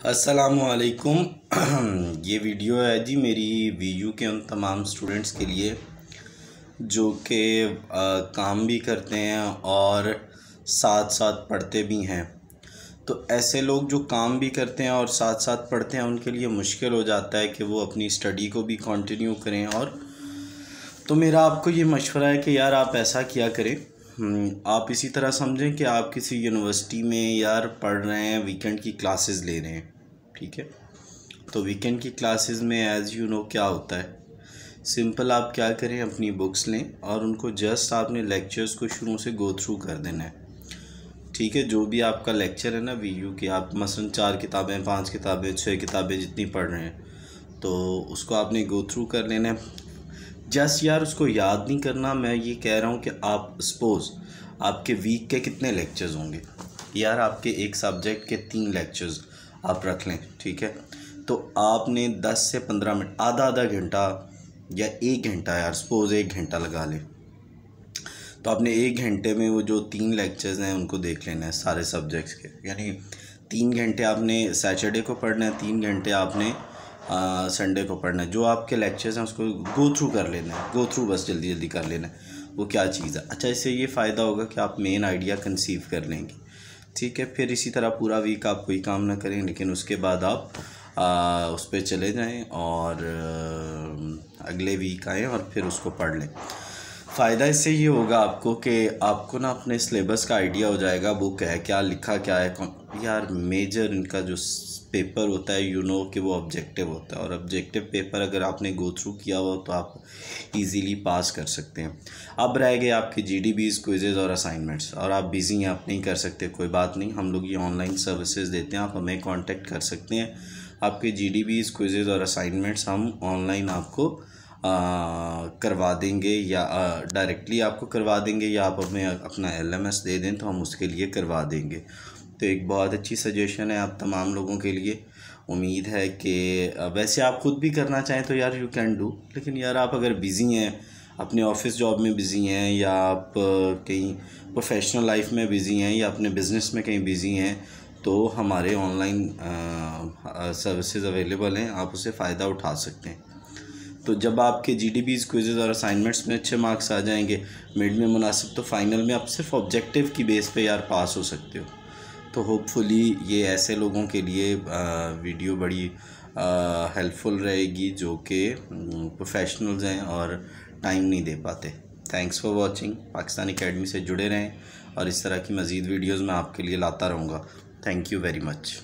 अस्सलामुअलैकुम। ये वीडियो है जी मेरी वीयू के उन तमाम स्टूडेंट्स के लिए जो कि काम भी करते हैं और साथ साथ पढ़ते भी हैं। तो ऐसे लोग जो काम भी करते हैं और साथ साथ पढ़ते हैं उनके लिए मुश्किल हो जाता है कि वो अपनी स्टडी को भी कंटिन्यू करें। और तो मेरा आपको ये मशवरा है कि यार आप ऐसा किया करें। आप इसी तरह समझें कि आप किसी यूनिवर्सिटी में यार पढ़ रहे हैं, वीकेंड की क्लासेस ले रहे हैं, ठीक है। तो वीकेंड की क्लासेस में एज़ यू नो क्या होता है, सिंपल आप क्या करें, अपनी बुक्स लें और उनको जस्ट आपने लेक्चर्स को शुरू से गो थ्रू कर देना है, ठीक है। जो भी आपका लेक्चर है ना वीयू की, आप मसलन 4 किताबें, 5 किताबें, 6 किताबें जितनी पढ़ रहे हैं तो उसको आपने गो थ्रू कर लेना है। जस्ट यार उसको याद नहीं करना। मैं ये कह रहा हूँ कि आप सपोज़ आपके वीक के कितने लेक्चर्स होंगे, यार आपके एक सब्जेक्ट के 3 लेक्चर्स आप रख लें, ठीक है। तो आपने 10 से 15 मिनट, आधा घंटा या 1 घंटा, यार सपोज़ 1 घंटा लगा लें, तो आपने 1 घंटे में वो जो 3 लेक्चर्स हैं उनको देख लेना है सारे सब्जेक्ट्स के। यानी 3 घंटे आपने सैटरडे को पढ़ना है, 3 घंटे आपने संडे को पढ़ना है। जो आपके लेक्चर्स हैं उसको गो थ्रू कर लेना है, गो थ्रू बस जल्दी जल्दी कर लेना है वो क्या चीज़ है। अच्छा, इससे ये फ़ायदा होगा कि आप मेन आइडिया कंसीव कर लेंगे, ठीक है। फिर इसी तरह पूरा वीक आप कोई काम ना करें, लेकिन उसके बाद आप उस पर चले जाएं और अगले वीक आएँ और फिर उसको पढ़ लें। फ़ायदा इससे ये होगा आपको कि आपको ना अपने सिलेबस का आइडिया हो जाएगा, बुक है क्या, लिखा क्या है, कौन। यार मेजर इनका जो पेपर होता है यू नो कि वो ऑब्जेक्टिव होता है, और ऑब्जेक्टिव पेपर अगर आपने गो थ्रू किया हो तो आप इजीली पास कर सकते हैं। अब रह गए आपके जीडीबीज़, क्विज़ेज़ और असाइनमेंट्स, और आप बिज़ी हैं, आप नहीं कर सकते, कोई बात नहीं, हम लोग ये ऑनलाइन सर्विसेज देते हैं, आप हमें कांटेक्ट कर सकते हैं। आपके जीडीबीज़, क्विज़ेज़ और असाइनमेंट्स हम ऑनलाइन आपको करवा देंगे, या डायरेक्टली आपको करवा देंगे, या आप हमें अपना एलएमएस दे दें तो हम उसके लिए करवा देंगे। तो एक बहुत अच्छी सजेशन है आप तमाम लोगों के लिए। उम्मीद है कि वैसे आप ख़ुद भी करना चाहें तो यार यू कैन डू, लेकिन यार आप अगर बिज़ी हैं, अपने ऑफिस जॉब में बिज़ी हैं, या आप कहीं प्रोफेशनल लाइफ में बिज़ी हैं, या अपने बिज़नेस में कहीं बिज़ी हैं, तो हमारे ऑनलाइन सर्विसेज अवेलेबल हैं, आप उससे फ़ायदा उठा सकते हैं। तो जब आपके जीडीबीज़, क्विज़ेज़ और असाइनमेंट्स में अच्छे मार्क्स आ जाएंगे, मिड में मुनासिब, तो फाइनल में आप सिर्फ ऑब्जेक्टिव की बेस पे यार पास हो सकते हो। तो होपफुली ये ऐसे लोगों के लिए वीडियो बड़ी हेल्पफुल रहेगी जो कि प्रोफेशनल्स हैं और टाइम नहीं दे पाते। Thanks for watching. Pakistan academy से जुड़े रहें और इस तरह की मज़ीद वीडियोज़ मैं आपके लिए लाता रहूँगा। Thank you very much.